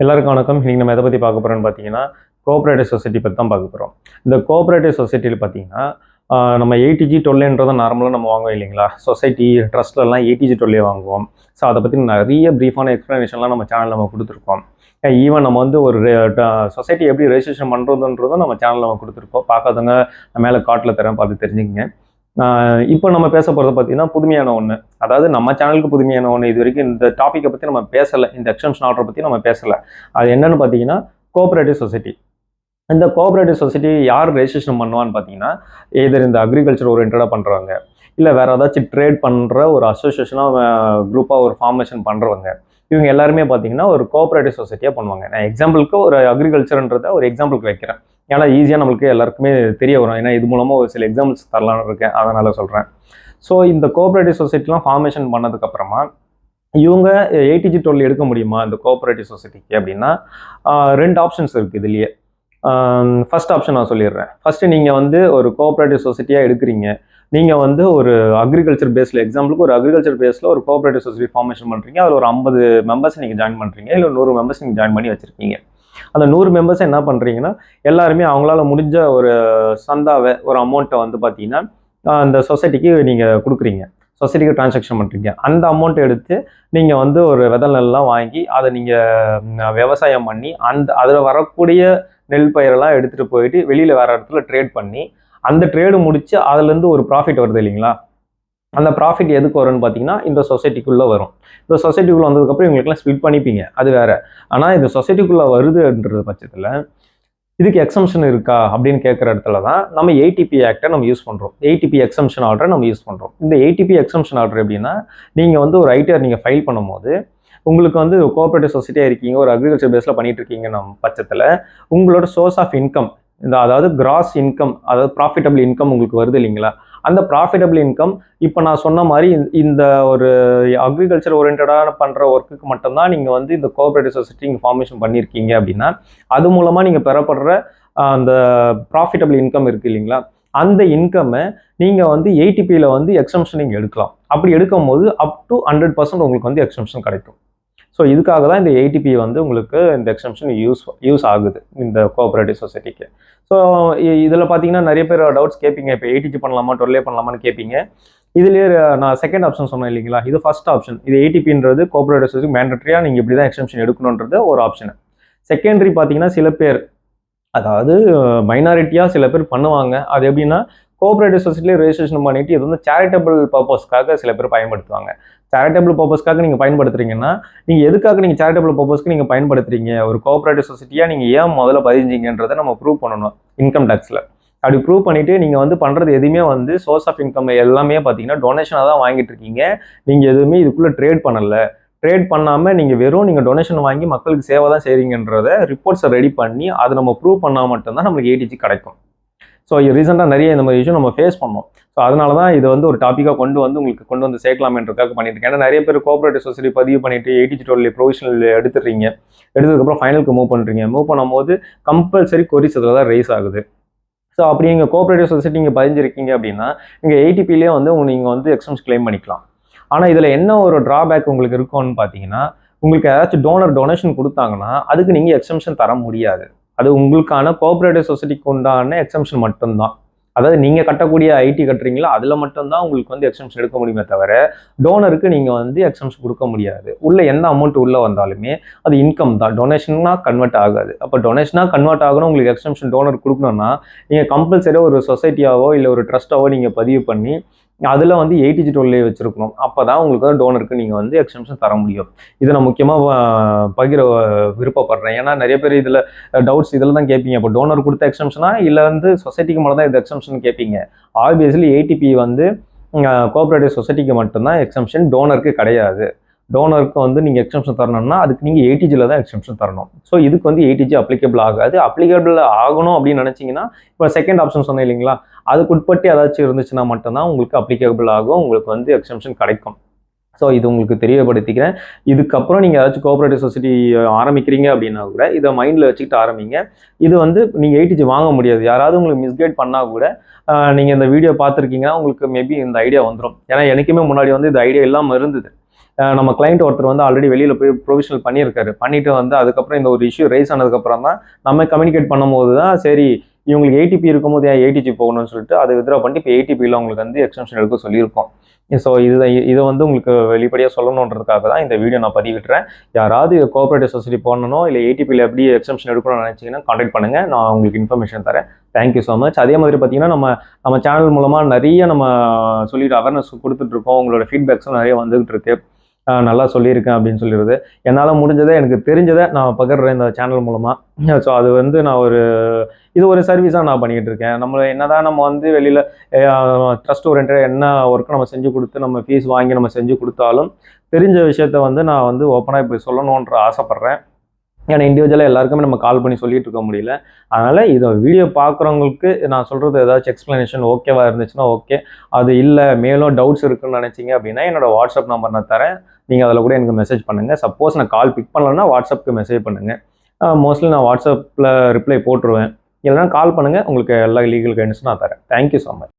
எல்லாருக்கும் வணக்கம். இன்னைக்கு நம்ம எதை பற்றி பார்க்க போகிறோம்னு பார்த்தீங்கன்னா கோஆப்ரேட்டிவ் சொசைட்டி பற்றி தான் பார்க்க போகிறோம். இந்த கோஆப்ரேட்டிவ் சொசைட்டியில் பார்த்தீங்கன்னா நம்ம ஏடிஜி 12 நார்மலாக நம்ம வாங்குவோம் இல்லைங்களா? சொசைட்டி ட்ரஸ்ட்லலாம் ஏடிஜி 12 வாங்குவோம். ஸோ அதை பற்றி நிறைய ப்ரீஃபான எக்ஸ்ப்ளனேஷன்லாம் நம்ம சேனலில் நம்ம கொடுத்துருக்கோம். ஈவன் நம்ம வந்து ஒரு சொசைட்டி எப்படி ரெஜிஸ்ட்ரேஷன் பண்ணுறதுன்றதும் நம்ம சேனலில் நம்ம கொடுத்துருக்கோம். பார்க்காதவங்க மேலே காட்டில் தரேன், பார்த்து தெரிஞ்சுக்கங்க. இப்போ நம்ம பேச போகிறது பார்த்தீங்கன்னா புதுமையான ஒன்று, அதாவது நம்ம சேனலுக்கு புதுமையான ஒன்று. இது வரைக்கும் இந்த டாப்பிக்கை பற்றி நம்ம பேசலை, இந்த எக்ஸ்டென்ஷன் ஆர்டரை பற்றி நம்ம பேசலை. அது என்னன்னு பார்த்தீங்கன்னா கோஆப்ரேட்டிவ் சொசைட்டி. இந்த கோஆப்ரேட்டிவ் சொசைட்டி யார் ரெஜிஸ்ட்ரேஷன் பண்ணுவான்னு பார்த்தீங்கன்னா, எதர் இந்த அக்ரிகல்ச்சர் ஓரியன்டாக பண்ணுறவங்க, இல்லை வேறு ஏதாச்சும் ட்ரேட் பண்ணுற ஒரு அசோசியேஷனாக குரூப்பாக ஒரு ஃபார்மேஷன் பண்ணுறவங்க, இவங்க எல்லாருமே பார்த்தீங்கன்னா ஒரு கோஆப்ரேட்டிவ் சொசைட்டியாக பண்ணுவாங்க. நான் எக்ஸாம்பிளுக்கு ஒரு அக்ரிகல்ச்சர்ன்றதை ஒரு எக்ஸாம்பிளுக்கு வைக்கிறேன், ஏன்னா ஈஸியாக நம்மளுக்கு எல்லாருக்குமே தெரிய வரும். ஏன்னா இது மூலமாக ஒரு சில எக்ஸாம்பிள்ஸ் தரலான்னு இருக்கேன், அதனால் சொல்கிறேன். ஸோ இந்த கோஆப்ரேட்டிவ் சொசைட்டிலாம் ஃபார்மேஷன் பண்ணதுக்கப்புறமா இவங்க ஏடிஜி 12 எடுக்க முடியுமா இந்த கோஆப்ரேட்டிவ் சொசைட்டிக்கு அப்படின்னா, ரெண்டு ஆப்ஷன்ஸ் இருக்குது இதுலேயே. ஃபர்ஸ்ட் ஆப்ஷன் நான் சொல்லிடுறேன். ஃபர்ஸ்ட் நீங்கள் வந்து ஒரு கோஆப்ரேட்டிவ் சொசைட்டியாக எடுக்கிறீங்க, நீங்கள் வந்து ஒரு அக்ரிகல்ச்சர் பேஸில், எக்ஸாம்பிளுக்கு ஒரு அக்ரிகல்ச்சர் பேஸில் ஒரு கோஆப்ரேட்டிவ் சொசைட்டி ஃபார்மேஷன் பண்ணுறீங்க. அதில் ஒரு 50 மெம்பர்ஸ் நீங்கள் ஜாயின் பண்ணுறீங்க, இல்லை 100 மெம்பர்ஸ் நீங்கள் ஜாயின் பண்ணி வச்சுருக்கீங்க. அந்த 100 மெம்பர்ஸ் என்ன பண்ணுறீங்கன்னா, எல்லாருமே அவங்களால முடிஞ்ச ஒரு சந்தாவை, ஒரு அமௌண்ட்டை வந்து பார்த்தீங்கன்னா அந்த சொசைட்டிக்கு நீங்கள் கொடுக்குறீங்க, சொசைட்டிக்கு டிரான்சாக்ஷன் பண்ணுறீங்க. அந்த அமௌண்ட்டை எடுத்து நீங்கள் வந்து ஒரு விதல் நெல்லாம் வாங்கி அதை நீங்கள் விவசாயம் பண்ணி அதில் வரக்கூடிய நெல் பயிரெல்லாம் எடுத்துகிட்டு போயிட்டு வெளியில் வேறு இடத்துல ட்ரேட் பண்ணி, அந்த ட்ரேடு முடித்து அதுலேருந்து ஒரு ப்ராஃபிட் வருது இல்லைங்களா? அந்த ப்ராஃபிட் எதுக்கு வரும்னு பார்த்தீங்கன்னா இந்த சொசைட்டிக்குள்ளே வரும். இந்த சொசைட்டிக்குள்ளே வந்ததுக்கப்புறம் இவங்களுக்குலாம் ஸ்பிளிட் பண்ணிப்பீங்க, அது வேறு. ஆனால் இந்த சொசைட்டிக்குள்ளே வருதுன்றது பட்சத்தில் இதுக்கு எக்ஸம்ஷன் இருக்கா அப்படின்னு கேட்குற இடத்துல தான் நம்ம ஏடிபி ஆக்டை நம்ம யூஸ் பண்ணுறோம், ஏடிபி எக்ஸம்ஷன் ஆர்டரை நம்ம யூஸ் பண்ணுறோம். இந்த ஏடிபி எக்ஸம்ஷன் ஆர்டர் எப்படின்னா, நீங்கள் வந்து ஒரு ஐடிஆர் நீங்கள் ஃபைல் பண்ணும்போது உங்களுக்கு வந்து கோஆப்ரேட்டிவ் சொசைட்டியாக இருக்கீங்க, ஒரு அக்ரிகல்ச்சர் பேஸில் பண்ணிட்டு இருக்கீங்க பட்சத்தில் உங்களோட சோர்ஸ் ஆஃப் இன்கம், அதாவது கிராஸ் இன்கம், அதாவது ப்ராஃபிட்டபிள் இன்கம் உங்களுக்கு வருது இல்லைங்களா? அந்த ப்ராஃபிட்டபிள் இன்கம் இப்போ நான் சொன்ன மாதிரி இந்த ஒரு அக்ரிகல்ச்சர் ஓரியன்டாக பண்ணுற ஒர்க்குக்கு மட்டும்தான் நீங்கள் வந்து இந்த கோஆப்ரேட்டிவ் சொசைட்டி நீங்கள் ஃபார்மேஷன் பண்ணியிருக்கீங்க அப்படின்னா, அது மூலமாக நீங்கள் பெறப்படுற அந்த ப்ராஃபிட்டபிள் இன்கம் இருக்குது இல்லைங்களா? அந்த இன்கம்மை நீங்கள் வந்து ஏடிபியில் வந்து எக்ஸம்ஷன் நீங்கள் எடுக்கலாம். அப்படி எடுக்கும் போது அப் டு 100% உங்களுக்கு வந்து எக்ஸம்ஷன் கிடைக்கும். ஸோ இதுக்காக தான் இந்த ஏடிபி வந்து உங்களுக்கு இந்த எக்ஸம்ஷன் யூஸ் ஆகுது இந்த கோஆப்ரேட்டிவ் சொசைட்டிக்கு. ஸோ இதில் பார்த்தீங்கன்னா நிறைய பேர் டவுட்ஸ் கேட்பீங்க, இப்போ ஏடிஜி பண்ணலாமா 12 பண்ணலாமான்னு கேட்பீங்க. இதுலேயே நான் செகண்ட் ஆப்ஷன் சொன்னேன் இல்லைங்களா, இது ஃபர்ஸ்ட் ஆப்ஷன். இது ஏடிபின்றது கோஆப்ரேட்டிவ் சொசைட்டி மேண்டட்ரியாக நீங்கள் இப்படி தான் எக்ஸம்ஷன் எடுக்கணுன்றது ஒரு ஆப்ஷன். செகண்டரி பார்த்தீங்கன்னா சில பேர், அதாவது மைனாரிட்டியாக சில பேர் பண்ணுவாங்க. அது எப்படின்னா, கோஆப்ரேட்டிவ் சொசைட்டிலே ரெஜிஸ்ட்ரேஷன் பண்ணிட்டு இது வந்து சேரிட்டபிள் பர்பஸ்க்காக சில பேர் பயன்படுத்துவாங்க. சேரிட்டபிள் பர்பஸ்க்காக நீங்கள் பயன்படுத்துறீங்கன்னா, நீங்கள் எதுக்காக நீங்கள் சேரிட்டபிள் பர்பஸ்க்கு நீங்கள் பயன்படுத்துறீங்க, ஒரு கோஆப்ரேட்டிவ் சொசைட்டியாக நீங்கள் ஏன் முதல்ல பதிஞ்சிங்கன்றதை நம்ம ப்ரூவ் பண்ணணும் இன்கம் டேக்ஸில். அப்படி ப்ரூவ் பண்ணிவிட்டு நீங்கள் வந்து பண்ணுறது எதுவுமே வந்து சோர்ஸ் ஆஃப் இன்கம் எல்லாமே பார்த்தீங்கன்னா டொனேஷனாக தான் வாங்கிட்டு இருக்கீங்க. நீங்கள் எதுவுமே இதுக்குள்ளே ட்ரேட் பண்ணலை, ட்ரேட் பண்ணாமல் நீங்கள் டொனேஷன் வாங்கி மக்களுக்கு சேவை தான் செய்கிறீங்கன்றத ரிப்போர்ட்ஸை ரெடி பண்ணி அதை நம்ம ப்ரூவ் பண்ணால் மட்டும்தான் நம்மளுக்கு ஏடிஜி கிடைக்கும். ஸோ ரீசெண்டாக நிறைய இந்த மாதிரி இஷ்யூ நம்ம ஃபேஸ் பண்ணோம். ஸோ அதனால தான் இது வந்து ஒரு டாப்பிக்காக உங்களுக்கு கொண்டு வந்து சேர்க்கலாமன்றதுக்காக பண்ணிட்டு இருக்கேன். ஏன்னா நிறைய பேர் கோஆப்ரேட்டிவ் சொசைட்டி பதிவு பண்ணிட்டு ஏடிஜி 12 ப்ரொவிஷனல் எடுத்துடுறீங்க, எடுத்ததுக்கப்புறம் ஃபைனலுக்கு மூவ் பண்ணும்போது கம்பல்சரி கொரிஸ் அதில் தான் ரைஸ் ஆகுது. ஸோ அப்படி நீங்கள் கோஆப்ரேட்டிவ் சொசைட்டி நீங்கள் பதிஞ்சிருக்கீங்க அப்படின்னா நீங்கள் ஏடிபிலே வந்து நீங்கள் வந்து எக்ஸம்ஷன் கிளைம் பண்ணிக்கலாம். ஆனால் இதில் என்ன ஒரு ட்ராபேக் உங்களுக்கு இருக்கும்னு பார்த்தீங்கன்னா, உங்களுக்கு ஏதாச்சும் டொனேஷன் கொடுத்தாங்கன்னா அதுக்கு நீங்கள் எக்ஸம்ஷன் தர முடியாது. அது உங்களுக்கான கோஆப்ரேட்டிவ் சொசைட்டிக்கு உண்டான எக்ஸம்ஷன் மட்டும்தான். அதாவது நீங்கள் கட்டக்கூடிய ஐடி கட்டுறீங்களா அதில் மட்டும்தான் உங்களுக்கு வந்து எக்ஸம்ஷன் எடுக்க முடியுமே தவிர டோனருக்கு நீங்கள் வந்து எக்ஸம்ஷன் கொடுக்க முடியாது. உள்ள எந்த அமௌண்ட் உள்ளே வந்தாலுமே அது இன்கம் தான், டொனேஷனாக கன்வெர்ட் ஆகாது. அப்போ டொனேஷனாக கன்வெர்ட் ஆகணும் உங்களுக்கு எக்ஸம்ஷன் டோனர் கொடுக்கணும்னா நீங்கள் கம்பல்சரியாக ஒரு சொசைட்டியாவோ இல்லை ஒரு ட்ரஸ்ட்டாவோ நீங்கள் பதிவு பண்ணி அதில் வந்து ஏடிஜி 12 வச்சுருக்கணும். அப்போ தான் உங்களுக்கு வந்து டோனருக்கு நீங்கள் வந்து எக்ஸம்ஷன் தர முடியும். இதை நான் முக்கியமாக பகிர விருப்பப்படுறேன். ஏன்னா நிறைய பேர் இதில் டவுட்ஸ் இதில் தான் கேட்பீங்க, இப்போ டோனர் கொடுத்த எக்ஸம்ஷனா இல்லை வந்து சொசைட்டிக்கு மட்டும் தான் இது எக்ஸம்ஷன் கேட்பீங்க. ஆப்வியஸ்லி ஏடிபி வந்து கோஆப்ரேட்டிவ் சொசைட்டிக்கு மட்டும்தான் எக்ஸம்ஷன், டோனருக்கு கிடையாது. டோனருக்கு வந்து நீங்கள் எக்ஸம்ஷன் தரணும்னா அதுக்கு நீங்கள் ஏடிஜியில் தான் எக்ஸம்ஷன் தரணும். ஸோ இதுக்கு வந்து ஏடிஜி அப்ளிகபிள் ஆகாது. அப்ளிகபிள் ஆகணும் அப்படின்னு நினச்சிங்கன்னா இப்போ செகண்ட் ஆப்ஷன் சொன்னேன் இல்லைங்களா, அதுக்கு உட்பட்டு ஏதாச்சும் இருந்துச்சுன்னா மட்டும்தான் உங்களுக்கு அப்ளிகபிள் ஆகும், உங்களுக்கு வந்து எக்ஸம்ஷன் கிடைக்கும். ஸோ இது உங்களுக்கு தெரியப்படுத்திக்கிறேன். இதுக்கப்புறம் நீங்கள் ஏதாச்சும் கோஆப்ரேட்டிவ் சொசைட்டி ஆரம்பிக்கிறீங்க அப்படின்னா கூட இதை மைண்டில் வச்சுக்கிட்டு ஆரம்பிங்க. இது வந்து நீங்கள் ஏடிஜி வாங்க முடியாது, யாராவது உங்களுக்கு மிஸ்கைட் பண்ணால் கூட நீங்கள் இந்த வீடியோ பார்த்துருக்கீங்கன்னா உங்களுக்கு மேபி இந்த ஐடியா வந்துடும். ஏன்னா எனக்குமே முன்னாடி வந்து இந்த ஐடியா இல்லாமல் இருந்தது. நம்ம கிளைண்ட் ஒருத்தர் வந்து ஆல்ரெடி வெளியில் போய் ப்ரொவிஷனல் பண்ணியிருக்காரு, பண்ணிட்டு வந்து அதுக்கப்புறம் இந்த ஒரு இஷ்யூ ரைஸ் ஆனதுக்கப்புறம் தான் நம்ம கம்யூனிகேட் பண்ணும்போது தான் சரி இவங்களுக்கு ஏடிபி இருக்கும்போது ஏன் ஏடிஜி போகணும்னு சொல்லிட்டு அதை வித்ரா பண்ணிட்டு இப்போ ஏடிபியில் உங்களுக்கு வந்து எக்ஸ்டென்ஷன் எடுக்க சொல்லியிருக்கோம். ஸோ இதை வந்து உங்களுக்கு வெளிப்படையாக சொல்லணுன்றதுக்காக தான் இந்த வீடியோ நான் பதிவிட்டுறேன். யாராவது கோஆபரேட்டிவ் சொசைட்டி போடணும் இல்லை ஏடிபியில் எப்படி எக்ஸ்டென்ஷன் எடுக்கணும்னு நினச்சிங்கன்னா கான்டாக்ட் பண்ணுங்கள், நான் உங்களுக்கு இன்ஃபர்மேஷன் தரேன். Thank you so much. அதே மாதிரி பார்த்தீங்கன்னா நம்ம சேனல் மூலமாக நிறைய நம்ம சொல்லிட்டு அவேர்னஸ் கொடுத்துட்ருக்கோம். உங்களோட ஃபீட்பேக்ஸும் நிறைய வந்துகிட்டு இருக்கு. நல்லா சொல்லியிருக்கேன் அப்படின்னு சொல்லிடுது. என்னால் முடிஞ்சதை எனக்கு தெரிஞ்சதை நான் பகிர்றேன் இந்த சேனல் மூலமாக. ஸோ அது வந்து இது ஒரு சர்வீஸாக நான் பண்ணிக்கிட்டு இருக்கேன். என்னதான் நம்ம வந்து வெளியில் ட்ரஸ்ட் ஓரியன்டட் என்ன ஒர்க்கு நம்ம செஞ்சு கொடுத்து நம்ம ஃபீஸ் வாங்கி நம்ம செஞ்சு கொடுத்தாலும் தெரிஞ்ச விஷயத்த வந்து நான் வந்து ஓப்பனாக இப்படி சொல்லணுன்ற ஆசைப்பட்றேன். ஏன்னா இண்டிவிஜுவலாக எல்லாருக்குமே நம்ம கால் பண்ணி சொல்லிட்டு இருக்க முடியல. அதனால் இதை வீடியோ பார்க்குறவங்களுக்கு நான் சொல்கிறது ஏதாச்சும் எக்ஸ்ப்ளனேஷன் ஓகேவா இருந்துச்சுன்னா ஓகே. அது இல்லை மேலும் டவுட்ஸ் இருக்குன்னு நினச்சிங்க அப்படின்னா என்னோட வாட்ஸ்அப் நம்பர் நான் தரேன். நீங்கள் அதில் கூட எனக்கு மெசேஜ் பண்ணுங்கள். சப்போஸ் நான் கால் பிக் பண்ணலன்னா வாட்ஸ்அப்புக்கு மெசேஜ் பண்ணுங்கள். மோஸ்ட்லி நான் வாட்ஸ்அப்பில் ரிப்ளை போட்டுருவேன். இல்லைனா கால் பண்ணுங்கள், உங்களுக்கு எல்லா லீகல் கைடன்ஸும் நான் தரேன். Thank you so much.